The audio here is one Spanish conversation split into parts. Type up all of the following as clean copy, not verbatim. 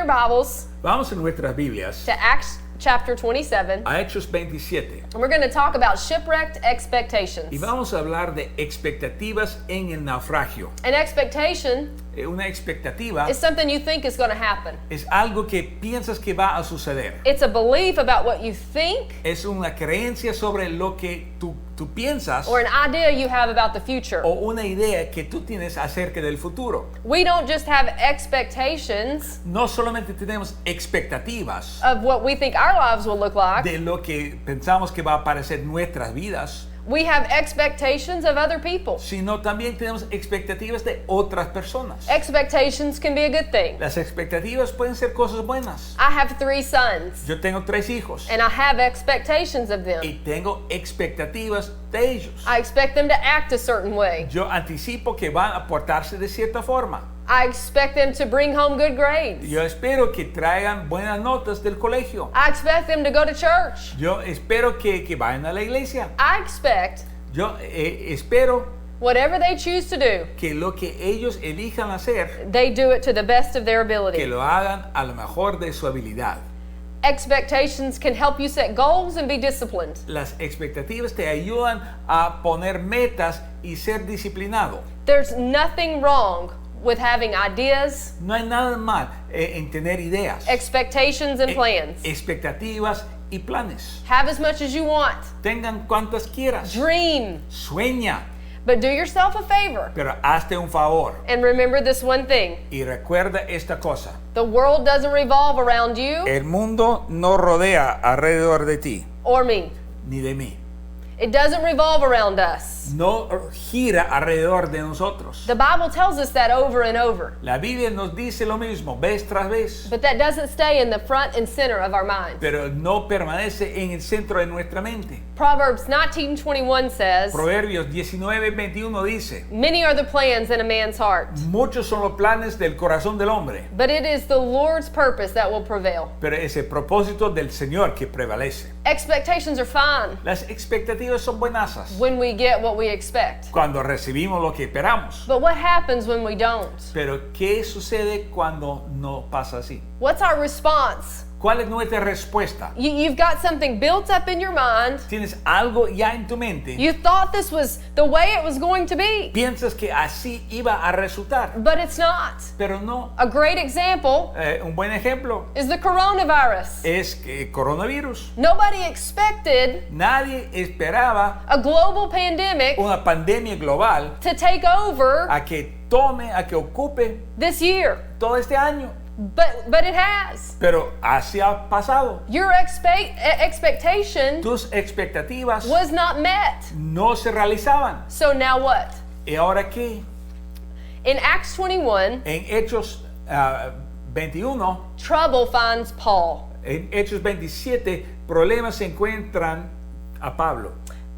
Bibles Vamos en nuestras Biblias to Acts chapter 27, a Hechos 27 and we're going to talk about shipwrecked expectations. y vamos a hablar de expectativas en el naufragio. An expectation Una expectativa is something you think is going to happen. es algo que piensas que va a suceder. It's a belief about what you think Es una creencia sobre lo que tú piensas or an idea you have about the future. o una idea que tú tienes acerca del futuro. We don't just have expectations No solamente tenemos expectativas of what we think our lives will look like. de lo que pensamos que va a aparecer en nuestras vidas, We have expectations of other people. sino también tenemos expectativas de otras personas. Expectations can be a good thing. Las expectativas pueden ser cosas buenas. I have 3 sons, Yo tengo 3 hijos and I have expectations of them. y tengo expectativas de ellos. I expect them to act a certain way. Yo anticipo que van a portarse de cierta forma. I expect them to bring home good grades. Yo espero que traigan buenas notas del colegio. I expect them to go to church. Yo espero que vayan a la iglesia. I expect Yo espero whatever they choose to do, que lo que ellos elijan hacer, they do it to the best of their que ability. lo hagan a lo mejor de su habilidad. Expectations can help you set goals and be disciplined. Las expectativas te ayudan a poner metas y ser disciplinado. There's nothing wrong with having ideas, No hay nada mal en tener ideas, expectations, and plans. expectativas y planes. Have as much as you want. Tengan cuantas quieras. Dream. Sueña, But do yourself a favor pero hazte un favor and remember this one thing. y recuerda esta cosa. The world doesn't revolve around you El mundo no rodea alrededor de ti or me. ni de mí. It doesn't revolve around us. No gira alrededor de nosotros. The Bible tells us that over and over. La Biblia nos dice lo mismo vez tras vez, But that doesn't stay in the front and center of our minds. pero no permanece en el centro de nuestra mente. Proverbs 19:21 says, Proverbios 19:21 dice: "Many are the plans in a man's heart, muchos son los planes del corazón del hombre, but it is the Lord's purpose that will prevail." pero es el propósito del Señor que prevalece. Expectations are fine Las expectativas son buenasas when we get what we expect. cuando recibimos lo que esperamos. But what happens when we don't? Pero ¿qué sucede cuando no pasa así? What's our response? ¿Cuál es nuestra respuesta? You've got something built up in your mind. ¿Tienes algo ya en tu mente? You thought this was the way it was going to be, Piensas que así iba a resultar, but it's not. pero no. A great example Un buen ejemplo is the coronavirus. es que coronavirus. Nobody expected Nadie esperaba a global pandemic una pandemia global to take over a que tome, a que ocupe this year, todo este año, but it has. pero así ha pasado. Your expectation Tus expectativas was not met. no se realizaban. So now what? ¿Y ahora qué? In Acts 21, En Hechos 21, trouble finds Paul. en Hechos 27, problemas se encuentran a Pablo,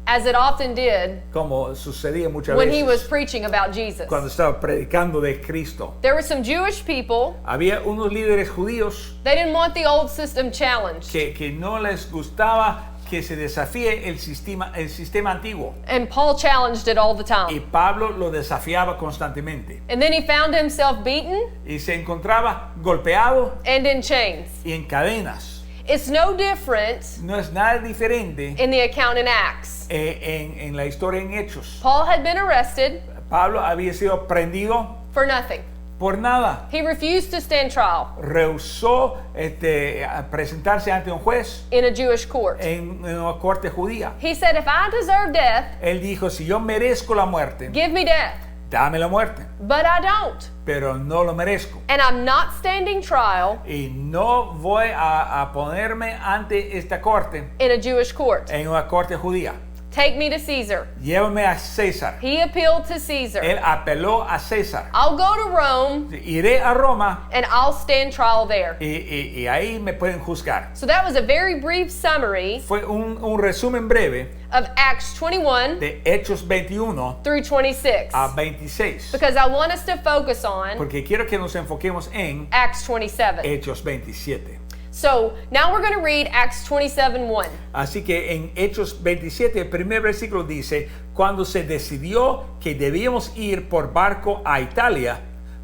As it often did como sucedía muchas when he was veces preaching about Jesus. cuando estaba predicando de Cristo. There were some Jewish people, Había unos líderes judíos they didn't want the old system challenged. que no les gustaba que se desafíe el sistema antiguo. And Paul challenged it all the Y time. Pablo lo desafiaba constantemente. And then he found himself beaten Y se encontraba golpeado and in chains. y en cadenas. It's no different No es nada diferente in the account in Acts. en la historia en Hechos. Paul had been arrested Pablo había sido prendido for nothing. por nada. He refused to stand trial Rehusó a presentarse ante un juez in a Jewish court. en una corte judía. He said, if I deserve death, Él dijo, si yo merezco la muerte, give me death. dame la muerte, But I don't. pero no lo merezco. And I'm not standing trial Y no voy a ponerme ante esta corte in a Jewish court. en una corte judía. Take me to Caesar. Llévame a César. He appealed to Caesar. Él apeló a César. I'll go to Rome Iré a Roma and I'll stand trial there. y ahí me pueden juzgar. So that was a very brief summary Fue un resumen breve of Acts 21 de Hechos 21 through 26. a 26. Because I want us to focus on Porque quiero que nos enfoquemos en Acts 27. Hechos 27. So now we're going to read Acts 27:1. Así que en Hechos 27, el primer versículo dice: cuando se decidió que debíamos ir por barco a Italia,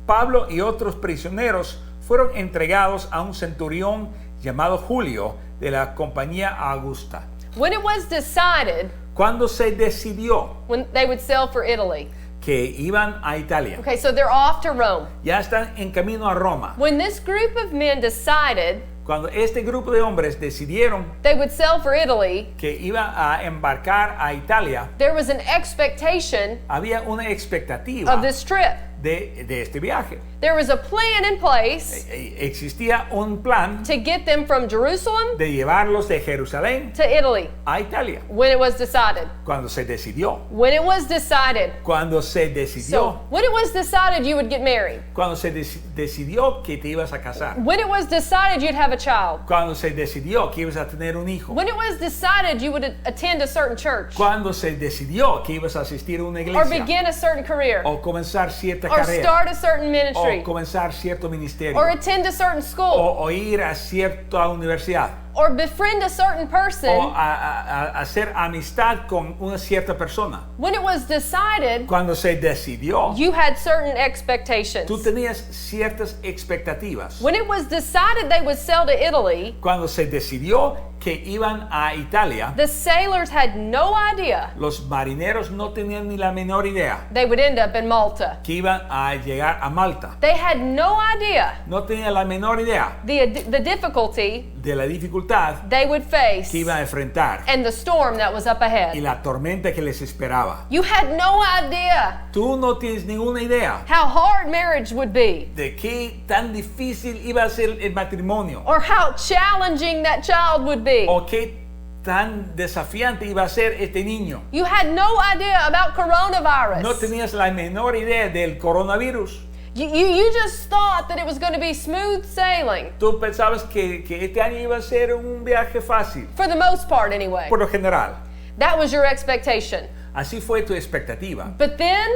Pablo y otros prisioneros fueron entregados a un centurión llamado Julio de la compañía Augusta. When it was decided Cuando se decidió when they would sail for Italy. que iban a Italia, Okay, so they're off to Rome. ya están en camino a Roma. When this group of men decided Cuando este grupo de hombres decidieron they would sail for Italy, que iban a embarcar a Italia, there was an expectation había una expectativa of this trip. de este viaje. There was a plan in place Existía un plan to get them from Jerusalem de llevarlos de Jerusalén to Italy a Italia. when it was decided. Cuando se decidió, When it was decided. cuando se decidió, So, when it was decided you would get married. cuando se decidió que te ibas a casar, When it was decided you'd have a child. cuando se decidió que ibas a tener un hijo, When it was decided you would attend a certain church cuando se decidió que ibas a asistir a una or iglesia, begin a certain career o comenzar cierta or carrera, start a certain o ministry comenzar cierto ministerio, or attend a certain school o ir a cierta universidad, or befriend a certain o person. a hacer amistad con una cierta persona. When it was decided Cuando se decidió, you had certain expectations. tú tenías ciertas expectativas. When it was decided they would sail to Italy, Cuando se decidió que iban a Italia, the sailors had no idea los marineros no tenían ni la menor idea they would end up in Malta. que iban a llegar a Malta. They had no idea No tenían la menor idea the difficulty de la dificultad they would face que iban a enfrentar and the storm that was up y ahead. la tormenta que les esperaba. You had no idea Tú no tienes ninguna idea how hard marriage would be de qué tan difícil iba a ser el matrimonio or how challenging that child would be. o qué tan desafiante iba a ser este niño. You had no idea about No coronavirus. tenías la menor idea del coronavirus. You just thought that it was going to be smooth sailing, Tú pensabas que este año iba a ser un viaje fácil, for the most part anyway. por lo general. That was your expectation. Así fue tu expectativa. But then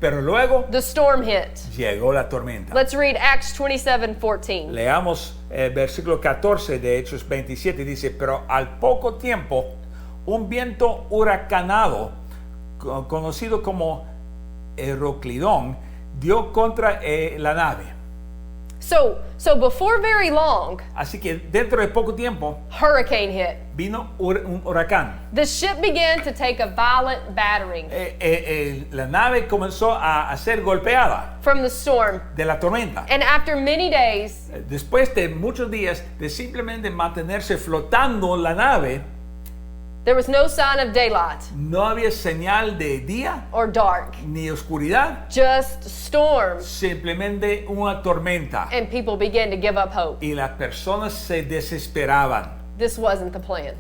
Pero luego the storm hit. llegó la tormenta. Let's read Acts 27:14. Leamos el versículo 14 de Hechos 27. Dice, pero al poco tiempo, un viento huracanado, conocido como Euroclidón, dio contra la nave. So before very long, Así que dentro de poco tiempo hurricane hit. vino un huracán. The ship began to take a violent battering La nave comenzó a ser golpeada from the storm. de la tormenta. And after many days, Después de muchos días de simplemente mantenerse flotando la nave, there was no sign of daylight no había señal de día or dark, ni oscuridad, just storm. simplemente una tormenta. And people began to give up hope. Y las personas se desesperaban. This wasn't the plan.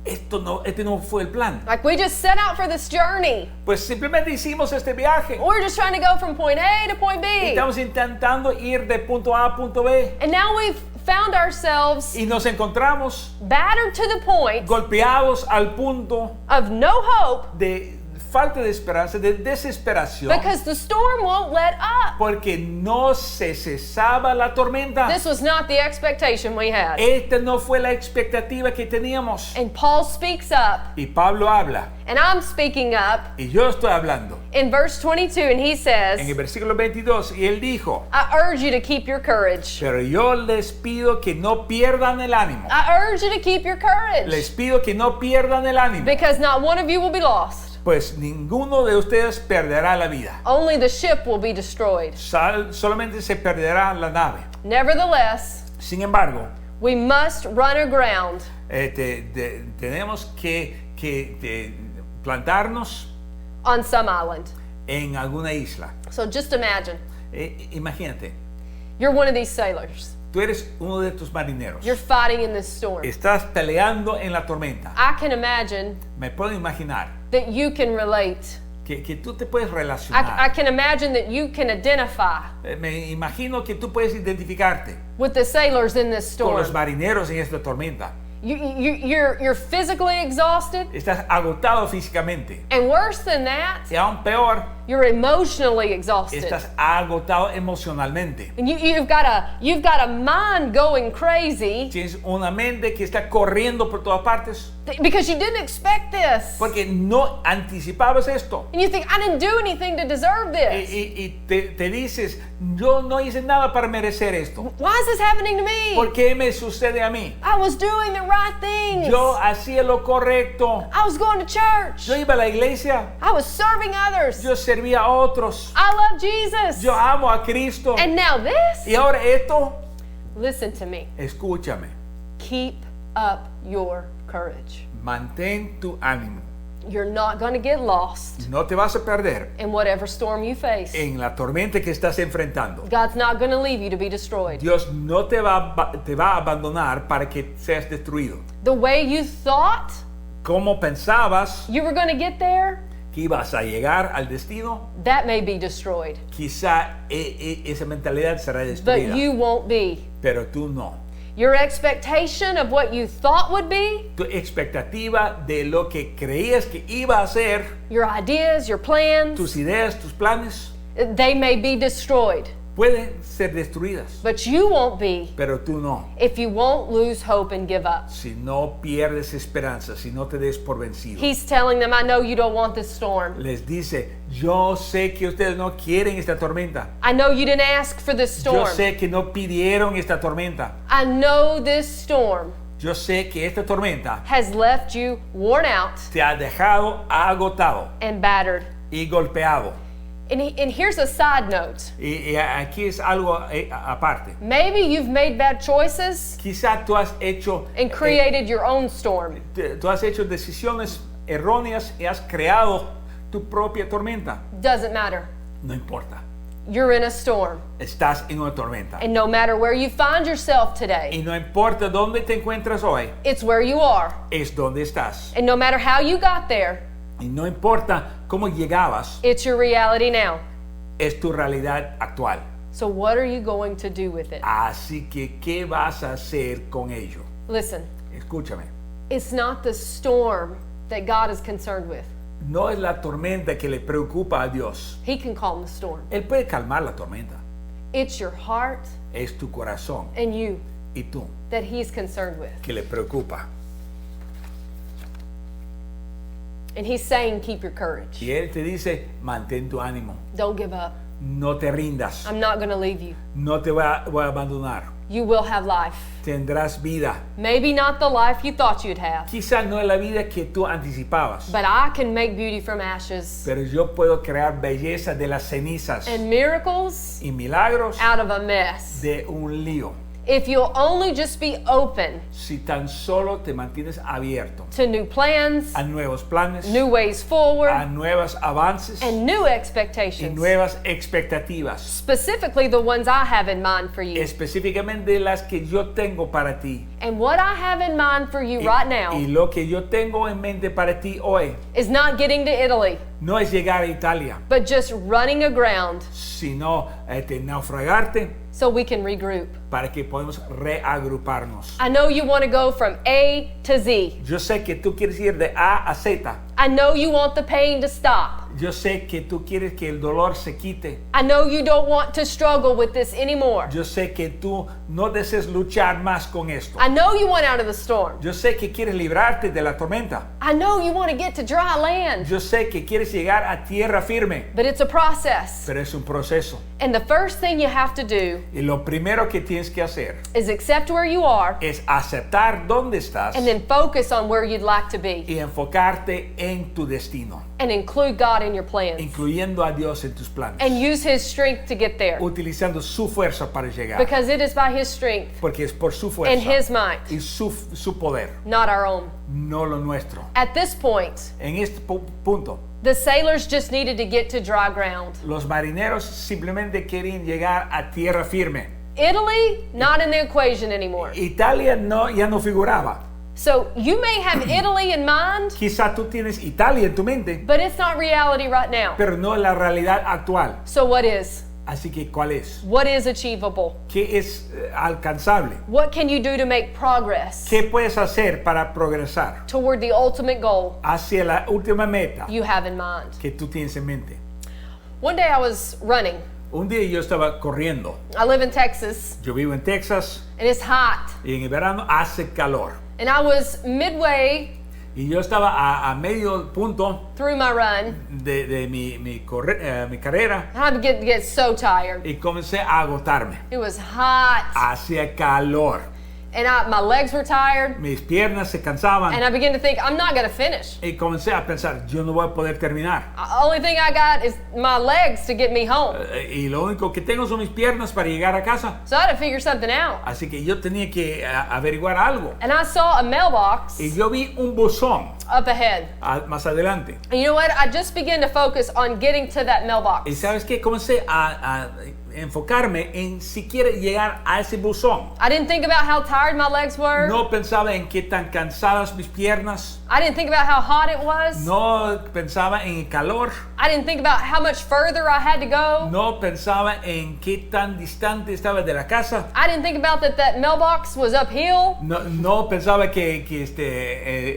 Este no fue el plan. Like, we just set out for this journey. Pues simplemente hicimos este viaje. We're just trying to go from point A to point B. Estamos intentando ir de punto A a punto B. And now we've found ourselves Y nos encontramos battered to the point golpeados al punto of no hope de falta de esperanza, de desesperación, because the storm won't let up. porque no se cesaba la tormenta. This was not the expectation we had. Esta no fue la expectativa que teníamos. And Paul speaks up, Y Pablo habla, and I'm speaking up y yo estoy hablando. in verse 22, and he En says, el versículo 22, y él dijo, I urge you to keep your courage. pero yo les pido que no pierdan el ánimo. I urge you to keep your courage Les pido que no pierdan el ánimo, because not one of you will be lost. pues ninguno de ustedes perderá la vida. Only the ship will be destroyed. Solamente se perderá la nave. Nevertheless, Sin embargo, we must run aground tenemos que plantarnos on some island. en alguna isla. So just imagine, Imagínate, you're one of these sailors. tú eres uno de tus marineros. You're fighting in this storm. Estás peleando en la tormenta. I can imagine Me puedo imaginar that you can relate. que tú te puedes I relacionar. can imagine that you can identify Me imagino que tú puedes identificarte with the sailors in this con los storm. marineros en esta tormenta. You're physically exhausted. Estás agotado físicamente. And worse than that, Y aún peor, you're emotionally exhausted. estás agotado emocionalmente. And you've got a mind going crazy Tienes una mente que está corriendo por todas partes because you didn't expect this. porque no anticipabas esto. And you think, I didn't do anything to deserve this. Y te dices, yo no hice nada para merecer esto. Why is this happening to me? ¿Por qué me sucede a mí? I was doing the right things. Yo hacía lo correcto. I was going to church. Yo iba a la iglesia. I was serving others. Yo servía a otros. I love Jesus. Yo amo a Cristo. And now this? Y ahora esto, Listen to me. escúchame. Keep up your courage. Mantén tu ánimo. You're not going to get lost No te vas a perder in whatever storm you face. en la tormenta que estás enfrentando. God's not going to leave you to be destroyed. Dios no te va a abandonar para que seas destruido. The way you thought Como pensabas you were going to get there, que ibas a llegar al destino, that may be destroyed. quizá esa mentalidad será But destruida, you won't be. pero tú no. Your expectation of what you thought would be, Tu expectativa de lo que creías que iba a ser, your ideas, your plans, tus ideas, tus planes, they may be destroyed. pueden ser destruidas, But you won't be pero tú no. if you won't lose hope and give up. Si no pierdes esperanza, si no te des por vencido. He's telling them, I know you don't want this storm. Les dice, yo sé que ustedes no quieren esta tormenta. I know you didn't ask for this Yo storm. sé que no pidieron esta tormenta. I know this storm Yo sé que esta tormenta has left you worn out te ha dejado agotado and battered. y golpeado. And here's a side note. Y aquí es algo aparte. Maybe you've made bad choices Quizá tú has hecho and created your own storm. tú has hecho decisiones erróneas y has creado tu propia tormenta. Doesn't matter. No importa. You're in a storm. Estás en una tormenta. And no matter where you find yourself today, Y no importa dónde te encuentras hoy, it's where you are. es donde estás. And no matter how you got there, Y no importa cómo llegabas, it's your reality now. es tu realidad actual. So what are you going to do with it? Así que, ¿qué vas a hacer con ello? Listen, Escúchame. it's not the storm that God is concerned with. No es la tormenta que le preocupa a Dios. He can calm the storm. Él puede calmar la tormenta. It's your heart Es tu corazón and you y tú that He's concerned with. que le preocupa. And He's saying, keep your courage. Y Él te dice, mantén tu ánimo. Don't give up. No te rindas. I'm not going to leave you. No te voy a abandonar. You will have life. Tendrás vida. Maybe not the life you thought you'd have, Quizá no es la vida que tú anticipabas. but I can make beauty from ashes Pero yo puedo crear belleza de las cenizas and miracles y milagros out of a mess. de un lío. If you'll only just be open Si tan solo te mantienes abierto to new plans, a nuevos planes, new ways forward, a nuevos avances and new y expectations, nuevas expectativas, specifically the ones I have in mind for you. específicamente las que yo tengo para ti. And what I have in mind for you right Y now lo que yo tengo en mente para ti hoy is not getting to Italy, no es llegar a Italia, but just running aground sino naufragarte so we can regroup. para que podamos reagruparnos. I know you want to go from A to Z. Yo sé que tú quieres ir de A a Z. I know you want the pain to stop. Yo sé que tú quieres que el dolor se quite. I know you don't want to struggle with this anymore. Yo sé que tú no deseas luchar más con esto. I know you want out of the storm. Yo sé que quieres librarte de la tormenta. I know you want to get to dry land. Yo sé que quieres llegar a tierra firme, But it's a process. pero es un proceso. And the first thing you have to do Y lo primero que tienes que hacer is accept where you are es aceptar dónde estás and then focus on where you'd like to be y enfocarte en tu destino, and include God in your plans incluyendo a Dios en tus planes, and use His strength to get there. utilizando su fuerza para llegar, Because it is by His strength porque es por su and His fuerza might, y su poder, not our own. no lo nuestro. At this point, En este punto, the sailors just needed to get to dry ground. los marineros simplemente querían llegar a tierra firme. Italy, not in the equation anymore. Italia ya no figuraba. So you may have Italy in mind, Quizá tú tienes Italia en tu mente, but it's not reality right now. pero no es la realidad actual. So what is? Así que, ¿cuál es? What is achievable? ¿Qué es alcanzable? What can you do to make progress ¿Qué puedes hacer para progresar toward the ultimate goal hacia la última meta you have in mind? que tú tienes en mente? One day I was running. Un día yo estaba corriendo. I live in Texas, Yo vivo en Texas and it's hot. y en el verano hace calor. And I was midway Y yo estaba a medio punto through my run, de mi carrera and I began to get so tired. y comencé a agotarme. It was hot, Hacía calor. and my legs were tired, Mis piernas se cansaban and I began to think, I'm not going to finish. y comencé a pensar, yo no voy a poder terminar. Only thing I got is my legs to get me home. Y lo único que tengo son mis piernas para llegar a casa. So I had to figure something out. Así que yo tenía que averiguar algo. And I saw a mailbox Y yo vi un buzón up ahead. más adelante. And you know what? I just began to focus on getting to that Y mailbox. sabes qué, comencé a enfocarme en siquiera llegar a ese buzón. I didn't think about how tired my legs were. No pensaba en qué tan cansadas mis piernas. I didn't think about how hot it was. No pensaba en el calor. I didn't think about how much further I had to go. No pensaba en qué tan distante estaba de la casa. I didn't think about that mailbox was uphill. No pensaba que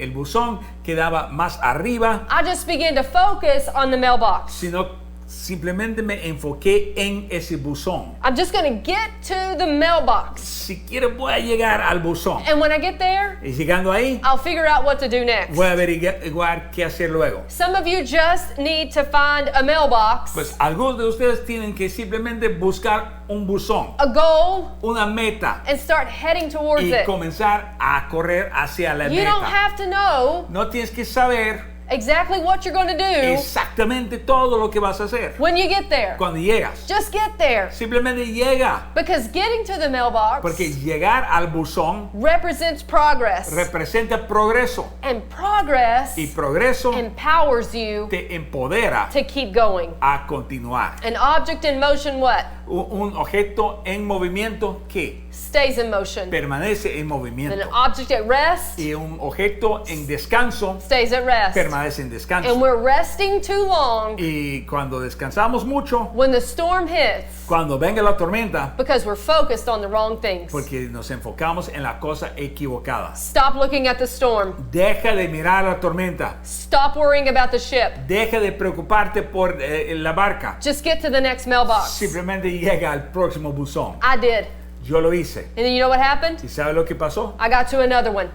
el buzón quedaba más arriba, I just began to focus on the mailbox. sino simplemente me enfoqué en ese buzón. I'm just going to get to the mailbox. Siquiera voy a llegar al buzón. And when I get there, Y llegando ahí, I'll figure out what to do next. voy a averiguar qué hacer luego. Some of you just need to find a mailbox, Pues algunos de ustedes tienen que simplemente buscar un buzón, a goal, una meta, and start heading towards y it. comenzar a correr hacia la You don't meta. have to know No tienes que saber exactly what you're going to do exactamente todo lo que vas a hacer when you get there. cuando llegas. Just get there. Simplemente llega, Because getting to the mailbox porque llegar al buzón represents progress. representa progreso, And progress y progreso empowers you te empodera to keep going. a continuar. An object in motion, what? Un objeto en movimiento que Stays in motion. permanece en And movimiento, an object at rest y un objeto en descanso stays at rest. permanece en descanso. And we're resting too long Y cuando descansamos mucho, when the storm hits cuando venga la tormenta, because we're focused on the wrong things. porque nos enfocamos en la cosa equivocada. Stop looking at the storm. Deja de mirar la tormenta. Stop worrying about the ship. Deja de preocuparte por la barca. Just get to the next mailbox. Simplemente llega al próximo buzón. I did. Yo lo hice. And then you know what happened? ¿Y sabe lo que pasó? I got to another one.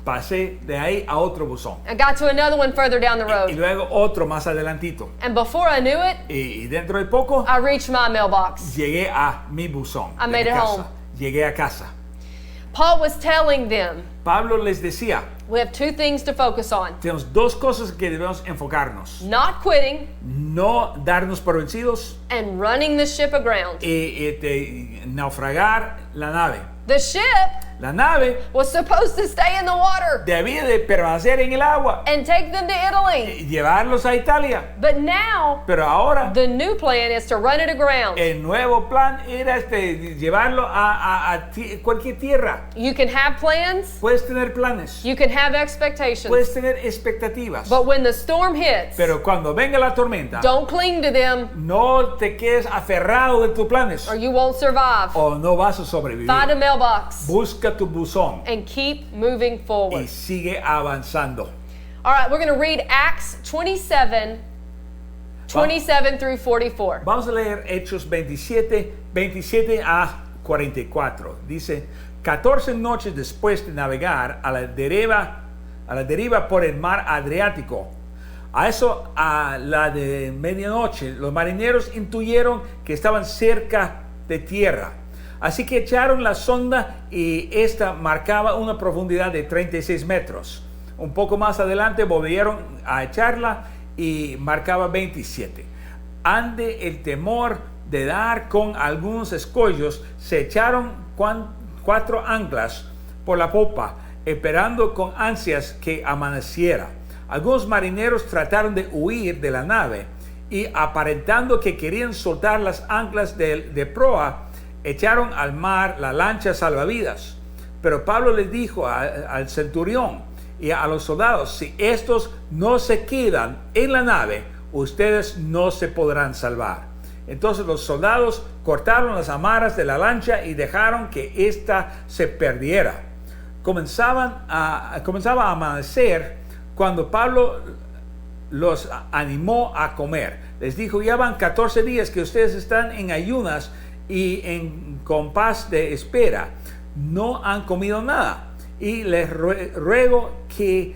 Pasé de ahí a otro buzón. I got to another one further down the Y road. luego otro más adelantito. And before I knew it, Y dentro de poco I reached my mailbox. llegué a mi buzón. I de made mi it casa. home. Llegué a casa. Paul was telling them, Pablo les decía, we have two things to focus on. tenemos dos cosas que debemos enfocarnos. Not quitting No darnos por vencidos and running the ship aground. y naufragar la nave. The ship La nave was supposed to stay in the water debía de permanecer en el agua and take them to Italy. y llevarlos a Italia. But now, Pero ahora the new plan is to run it aground. el nuevo plan era llevarlo a cualquier tierra. You can have plans, Puedes tener planes, you can have expectations. puedes tener expectativas, But when the storm hits, pero cuando venga la tormenta, don't cling to them no te quedes aferrado de tus planes or you won't survive. o no vas a sobrevivir. Find a mailbox Busca tu buzón and keep moving y forward. sigue avanzando. All right, we're going to read Acts 27 through 44. Vamos a leer Hechos 27 a 44. Dice, 14 noches después de navegar a la deriva por el mar Adriático, a la de medianoche, los marineros intuyeron que estaban cerca de tierra. Así que echaron la sonda y esta marcaba una profundidad de 36 metros. Un poco más adelante volvieron a echarla y marcaba 27. Ante el temor de dar con algunos escollos, se echaron 4 anclas por la popa, esperando con ansias que amaneciera. Algunos marineros trataron de huir de la nave y aparentando que querían soltar las anclas de proa, echaron al mar la lancha salvavidas. Pero Pablo les dijo al centurión y a los soldados, si estos no se quedan en la nave, ustedes no se podrán salvar. Entonces los soldados cortaron las amarras de la lancha y dejaron que ésta se perdiera. Comenzaba a amanecer cuando Pablo los animó a comer. Les dijo: ya van 14 días que ustedes están en ayunas y en compás de espera. No han comido nada. Y les ruego que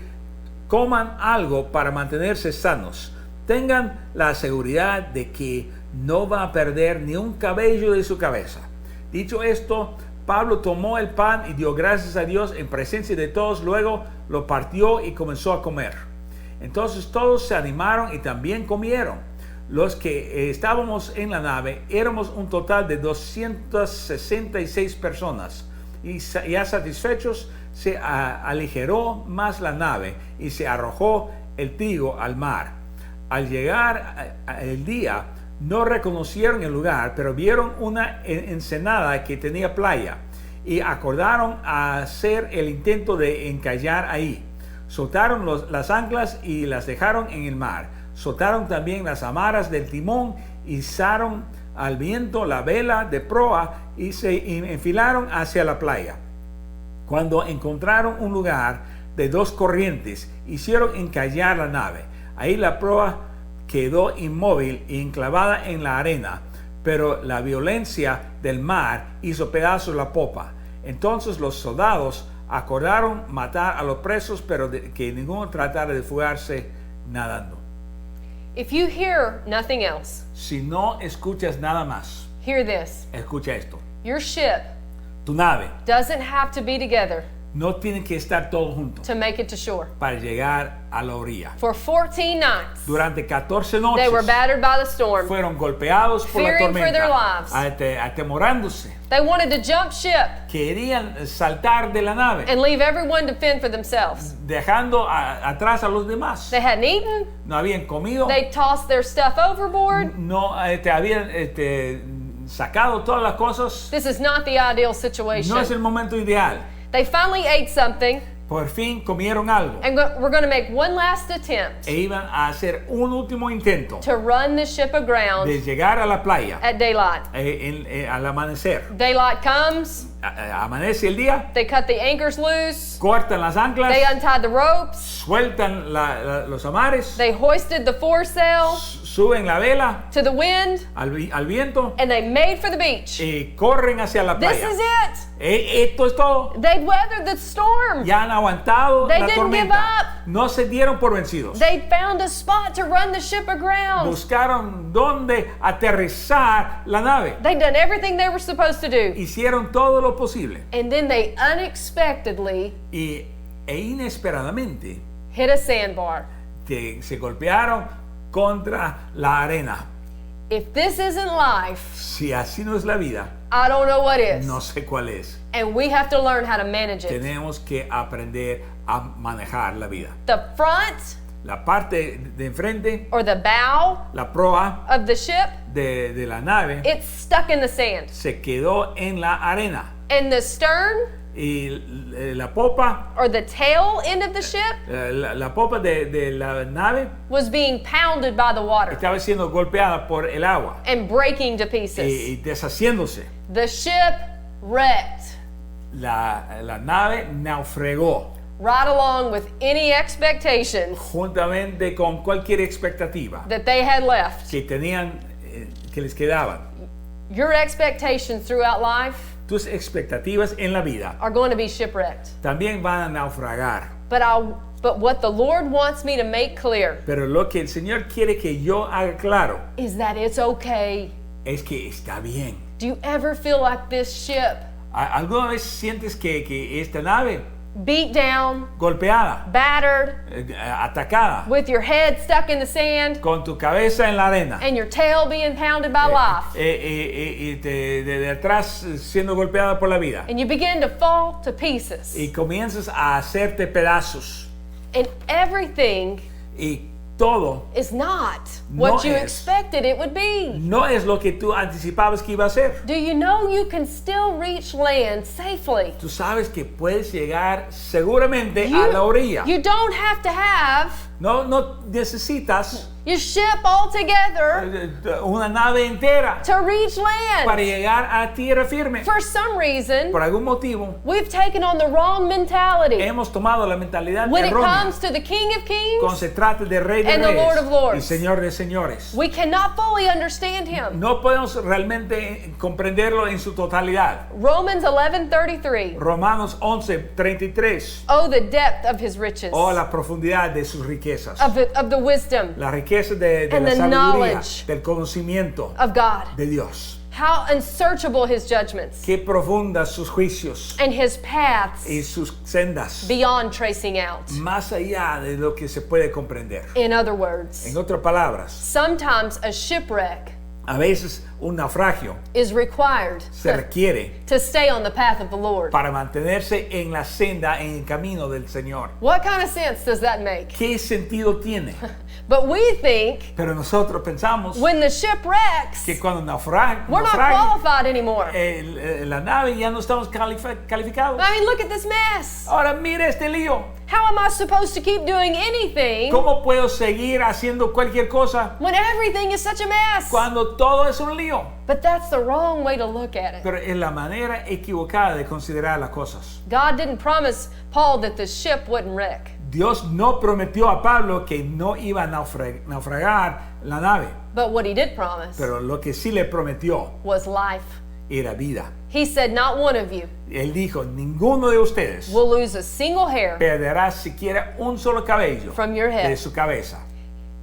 coman algo para mantenerse sanos. Tengan la seguridad de que no va a perder ni un cabello de su cabeza. Dicho esto, Pablo tomó el pan y dio gracias a Dios en presencia de todos. Luego lo partió y comenzó a comer. Entonces todos se animaron y también comieron. Los que estábamos en la nave éramos un total de 266 personas. Y ya satisfechos, se aligeró más la nave y se arrojó el trigo al mar. Al llegar el día, no reconocieron el lugar, pero vieron una ensenada que tenía playa y acordaron a hacer el intento de encallar ahí. Soltaron las anclas y las dejaron en el mar. Soltaron también las amarras del timón, izaron al viento la vela de proa y se enfilaron hacia la playa. Cuando encontraron un lugar de dos corrientes, hicieron encallar la nave. Ahí la proa quedó inmóvil y enclavada en la arena, pero la violencia del mar hizo pedazos la popa. Entonces los soldados acordaron matar a los presos, pero que ninguno tratara de fugarse nadando. If you hear nothing else, Si no escuchas nada más, hear this. escucha esto. Your ship Tu nave doesn't have to be together no tiene que estar todos juntos to make it to shore. para llegar a la orilla. For 14 nights, Durante 14 they were noches battered by the storm. fueron golpeados por la Fearing for their tormenta, lives. atemorándose. They wanted to jump ship Querían saltar de la nave, and leave everyone to fend for themselves. dejando atrás a los demás. They hadn't eaten. No habían comido, They tossed their stuff overboard. no habían sacado todas las cosas. This is not the ideal No es situation. el momento ideal. They finally ate something, Por fin comieron algo and we're going to make one last attempt e iban a hacer un último intento to run the ship aground de llegar a la playa at daylight. al amanecer. Daylight comes, Amanece el día, they cut the anchors loose, cortan las anclas, they untied the ropes, sueltan los amares, they hoisted the foresail suben la vela to the wind, al viento and they made for the beach. y corren hacia la This playa. is it. Esto es todo. They'd weathered the storm. Ya han aguantado They la didn't give tormenta. up. No se dieron por vencidos. They found a spot to run the ship aground. Buscaron dónde aterrizar la nave. They'd done everything they were supposed to do. Hicieron todo lo posible. And then they unexpectedly E inesperadamente hit a sandbar. se golpearon contra la arena. If this isn't life, Si así no es la vida, I don't know what is. no sé cuál es. And we have to learn how to manage it. Tenemos que aprender a manejar la vida. The front La parte de enfrente, or the bow la proa of the ship, de la nave, it's stuck in the sand. se quedó en la arena. And the stern Y la popa, or the tail end of the ship la popa de la nave was being pounded by the water estaba siendo golpeada por el agua and breaking to pieces. y deshaciéndose. The ship wrecked La nave naufragó right along with any expectations juntamente con cualquier expectativa that they had left. que tenían, que les quedaban. Your expectations throughout life Tus expectativas en la vida are going to be shipwrecked. también van a naufragar. But what the Lord wants me to make clear Pero lo que el Señor quiere que yo haga claro is that it's okay. es que está bien. Do you ever feel like this ship? ¿Alguna vez sientes que esta nave Beat down, golpeada, battered, atacada, with your head stuck in the sand con tu cabeza en la arena and your tail being pounded by life? y de atrás siendo golpeada por la vida And you begin to fall to pieces. y comienzas a hacerte pedazos And everything y todo is not No what you es. expected it would be. no es lo que tú anticipabas que iba a ser. Do you know you can still reach land safely? Tú sabes que puedes llegar seguramente a la orilla. You don't have to have No necesitas You ship all together una nave entera to reach para land. llegar a tierra firme. For some reason, Por algún motivo, we've taken on the wrong mentality hemos tomado la mentalidad when it errónea comes to the King of cuando Kings. se trata de Rey de and the Lord of Reyes Lords. y Señor de Señores. We cannot fully understand him. No podemos realmente comprenderlo en su totalidad. Romans 11:33. Romanos 11:33. Oh, the depth of his riches, Oh, la profundidad de sus riquezas. of the wisdom La riqueza de And la the sabiduría, knowledge del conocimiento of God. de Dios. How unsearchable his judgments Qué profundas sus juicios and his paths y sus sendas, beyond tracing out. más allá de lo que se puede comprender. In other words, En otras palabras, sometimes a shipwreck a veces un naufragio is required se requiere to stay on the path of the Lord. para mantenerse en la senda, en el camino del Señor. What kind of sense does that make? ¿Qué sentido tiene? But we think Pero nosotros pensamos when the ship wrecks, que cuando we're not qualified anymore. la nave ya no estamos calificados. I mean, look at this mess. Ahora mira este lío. How am I supposed to keep doing anything ¿Cómo puedo seguir haciendo cualquier cosa when everything is such a mess? cuando todo es un lío? But that's the wrong way to look at it. Pero es la manera equivocada de considerar las cosas. God didn't promise Paul that the ship wouldn't wreck. Dios no prometió a Pablo que no iba a naufragar la nave, But what he did promise pero lo que sí le prometió was life. era vida. He said, not one of you Él dijo, ninguno de ustedes will lose a single hair. perderá siquiera un solo cabello From your head. de su cabeza.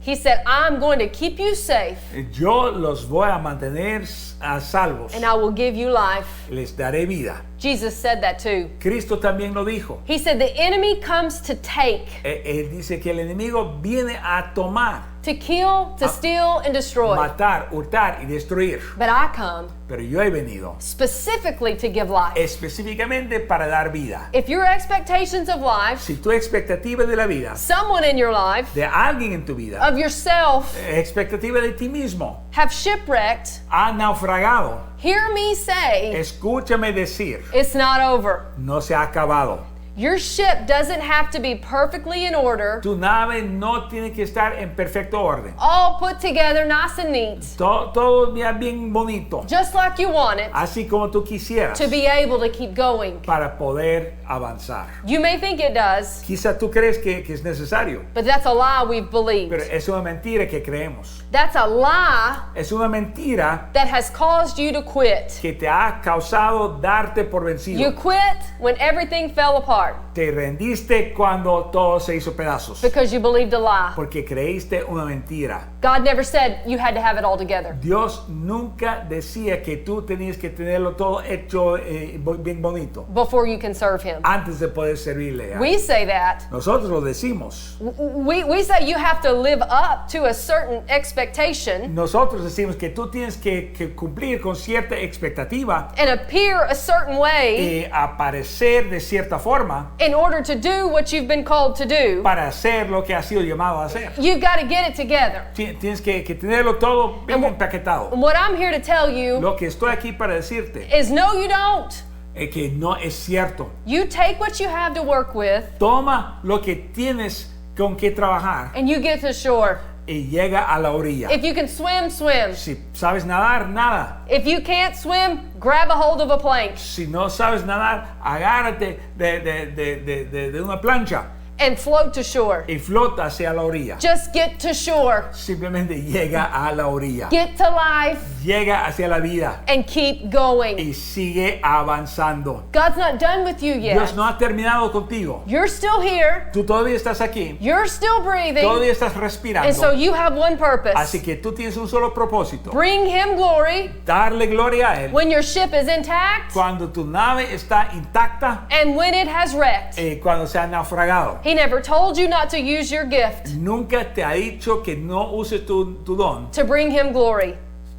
He said, I'm going to keep you safe Yo los voy a mantener a salvos. and I will give you life. Les daré vida. Jesus said that too. Cristo también lo dijo. He said, the enemy comes to take, Él dice que el enemigo viene a tomar, to kill, to steal, and destroy. matar, hurtar y destruir. But I come Pero yo he venido specifically to give life. específicamente para dar vida. If your expectations of life, Si tu expectativa de la vida, someone in your life, de alguien en tu vida, of yourself, expectativa de ti mismo, have shipwrecked, ha naufragado, hear me say, escúchame decir, it's not over. no se ha acabado. Your ship doesn't have to be perfectly in order, Tu nave no tiene que estar en perfecto orden. all put together nice and neat, Todo ya bien bonito, just like you want it, así como tú quisieras, to be able to keep going. para poder avanzar. You may think it does, Quizá tú crees que es necesario, but that's a lie we've believed. pero es una mentira que creemos. That's a lie Es una mentira that has caused you to quit. que te ha causado darte por vencido. You quit when everything fell apart Te rendiste cuando todo se hizo pedazos, because you believed a lie. porque creíste una mentira. God never said you had to have it all together. Dios nunca decía que tú tenías que tenerlo todo hecho bien bonito Before you can serve him. antes de poder servirle. We say that. Nosotros lo decimos. We say you have to live up to a certain expectation Nosotros decimos que tú tienes que cumplir con cierta expectativa and appear a certain way y aparecer de cierta forma in order to do what you've been called to do. para hacer lo que has sido llamado a hacer. You've got to get it together. Tienes que tenerlo todo bien empaquetado. And what I'm here to tell you Lo que estoy aquí para decirte is no, you don't. es que no es cierto. You take what you have to work with Toma lo que tienes con que trabajar and you get to shore. y llega a la orilla. If you can swim, swim. Si sabes nadar, nada. If you can't swim, grab a hold of a plank Si no sabes nadar, agárrate de una plancha and float to shore. y flota hacia la orilla. Just get to shore. Simplemente llega a la orilla. Get to life Llega hacia la vida and keep going. y sigue avanzando. God's not done with you Dios yet. no ha terminado contigo. You're still here. Tú todavía estás aquí. You're still breathing. Todavía estás And so respirando. you have one purpose. Así que tú tienes un solo propósito. Bring him glory Darle gloria a Él when your ship is intact cuando tu nave está intacta and when it has wrecked. y cuando se ha naufragado. He never told you not to use your gift Nunca te ha dicho que no uses tu don to bring him glory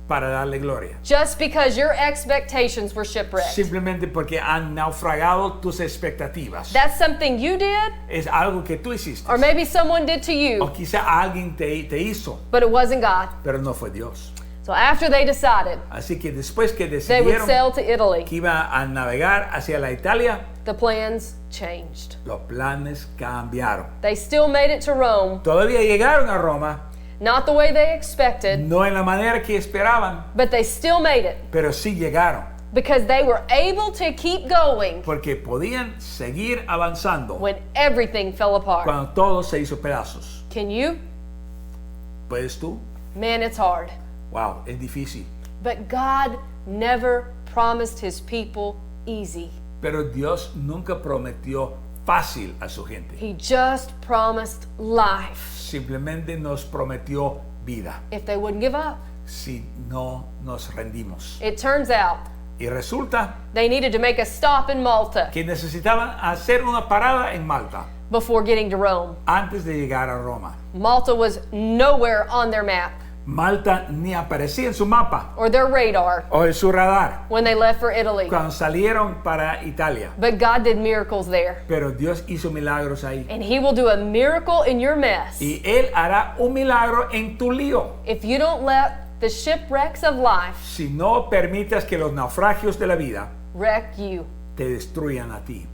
para darle gloria. just because your expectations were shipwrecked. Simplemente porque han naufragado tus expectativas. That's something you did, Es algo que tú hiciste. or maybe someone did to O you, quizá alguien te hizo, but it wasn't God. pero no fue Dios. So after they decided Así que después que they would decidieron sail to Italy, que iba a navegar hacia la Italia, The plans changed. Los planes cambiaron. They still made it to Rome, Todavía llegaron a Roma, not the way they expected, no en la manera que esperaban, but they still made it pero sí llegaron, because they were able to keep going porque podían seguir avanzando when everything fell apart. cuando todo se hizo pedazos. Can you? ¿Puedes tú? Man, it's hard. Wow, es difícil. But God never promised his people easy. Pero Dios nunca prometió fácil a su gente. He just promised life Simplemente nos prometió vida if they wouldn't give up. si no nos rendimos. It turns out Y resulta they needed to make a stop in Malta que necesitaban hacer una parada en Malta before getting to Rome. antes de llegar a Roma. Malta was nowhere on their map Malta ni aparecía en su mapa or their radar o en su radar when they left for Italy. cuando salieron para Italia. But God did miracles there. Pero Dios hizo milagros ahí. And he will do a miracle in your mess Y Él hará un milagro en tu lío. if you don't let the shipwrecks of life Si no permitas que los naufragios de la vida wreck you. te destruyan a ti.